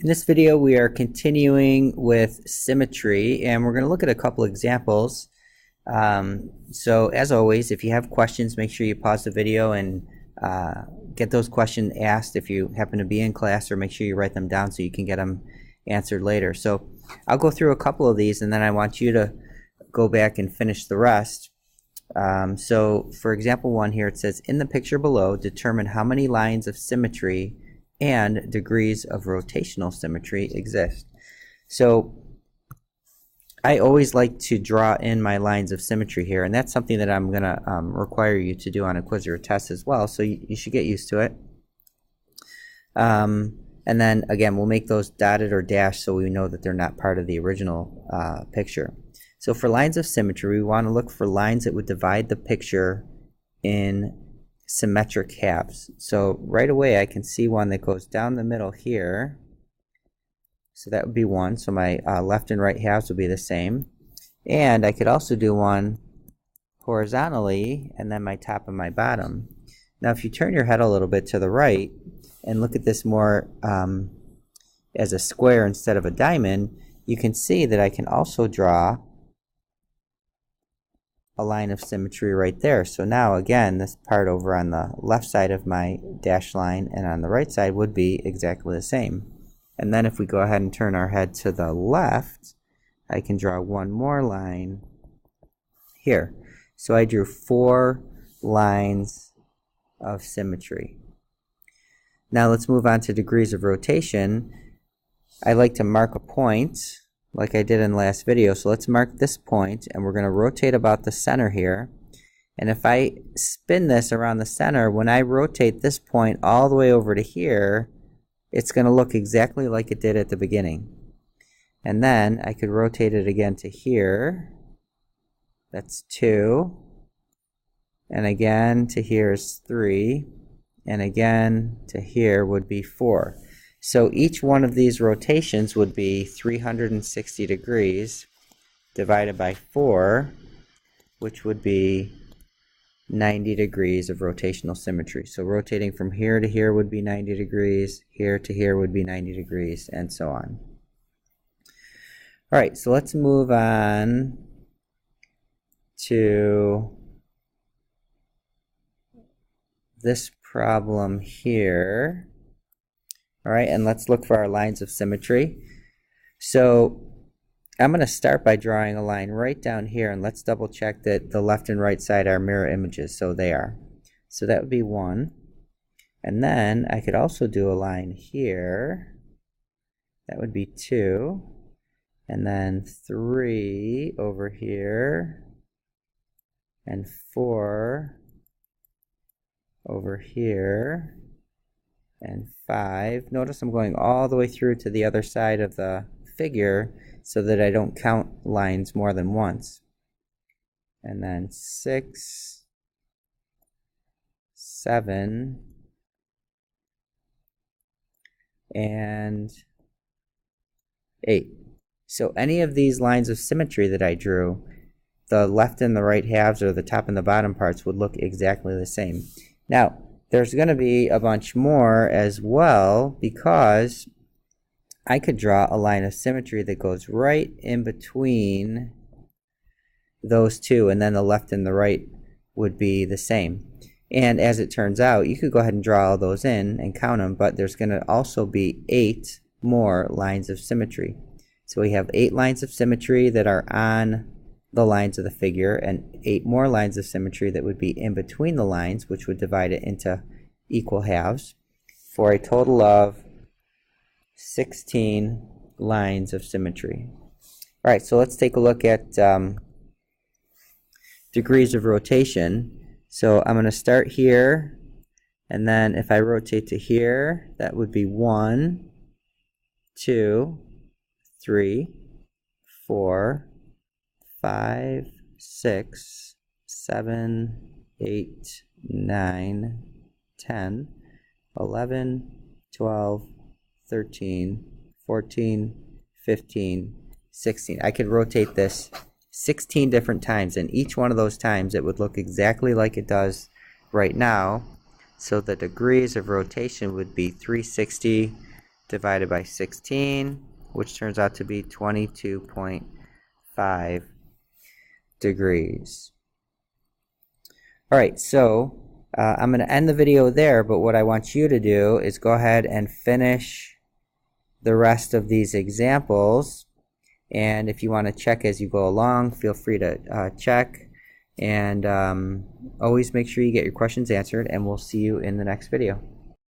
In this video, we are continuing with symmetry, and we're going to look at a couple examples. So as always, if you have questions, make sure you pause the video and get those questions asked if you happen to be in class, or make sure you write them down so you can get them answered later. So I'll go through a couple of these, and then I want you to go back and finish the rest. So for example 1 here, it says, in the picture below, determine how many lines of symmetry and degrees of rotational symmetry exist. So I always like to draw in my lines of symmetry here, and that's something that I'm going to require you to do on a quiz or a test as well, so you should get used to it. And then again, we'll make those dotted or dashed so we know that they're not part of the original picture. So for lines of symmetry, we want to look for lines that would divide the picture in symmetric halves. So right away I can see one that goes down the middle here. So that would be one. So my left and right halves will be the same. And I could also do one horizontally, and then my top and my bottom. Now if you turn your head a little bit to the right and look at this more as a square instead of a diamond, you can see that I can also draw a line of symmetry right there. So now again, this part over on the left side of my dashed line and on the right side would be exactly the same. And then if we go ahead and turn our head to the left, I can draw one more line here. So I drew 4 lines of symmetry. Now let's move on to degrees of rotation. I like to mark a point like I did in the last video. So let's mark this point, and we're going to rotate about the center here. And if I spin this around the center, when I rotate this point all the way over to here, it's going to look exactly like it did at the beginning. And then I could rotate it again to here. That's 2. And again to here is 3. And again to here would be 4. So each one of these rotations would be 360 degrees divided by 4, which would be 90 degrees of rotational symmetry. So rotating from here to here would be 90 degrees, here to here would be 90 degrees, and so on. All right, so let's move on to this problem here. All right, and let's look for our lines of symmetry. So I'm going to start by drawing a line right down here, and let's double check that the left and right side are mirror images. So they are. So that would be 1. And then I could also do a line here. That would be 2. And then 3 over here. And 4 over here. And 5. Notice I'm going all the way through to the other side of the figure so that I don't count lines more than once. And then 6, 7, and 8. So any of these lines of symmetry that I drew, the left and the right halves or the top and the bottom parts would look exactly the same. Now, there's going to be a bunch more as well, because I could draw a line of symmetry that goes right in between those two, and then the left and the right would be the same. And as it turns out, you could go ahead and draw all those in and count them, but there's going to also be 8 more lines of symmetry. So we have 8 lines of symmetry that are on the lines of the figure, and 8 more lines of symmetry that would be in between the lines, which would divide it into equal halves, for a total of 16 lines of symmetry. All right, so let's take a look at degrees of rotation. So I'm going to start here, and then if I rotate to here, that would be 1, 2, 3, 4, 5, 6, 7, 8, 9, 10, 11, 12, 13, 14, 15, 16. I could rotate this 16 different times, and each one of those times it would look exactly like it does right now. So the degrees of rotation would be 360 divided by 16, which turns out to be 22.5 degrees. Alright, so I'm going to end the video there, but what I want you to do is go ahead and finish the rest of these examples, and if you want to check as you go along, feel free to check, and always make sure you get your questions answered, and we'll see you in the next video.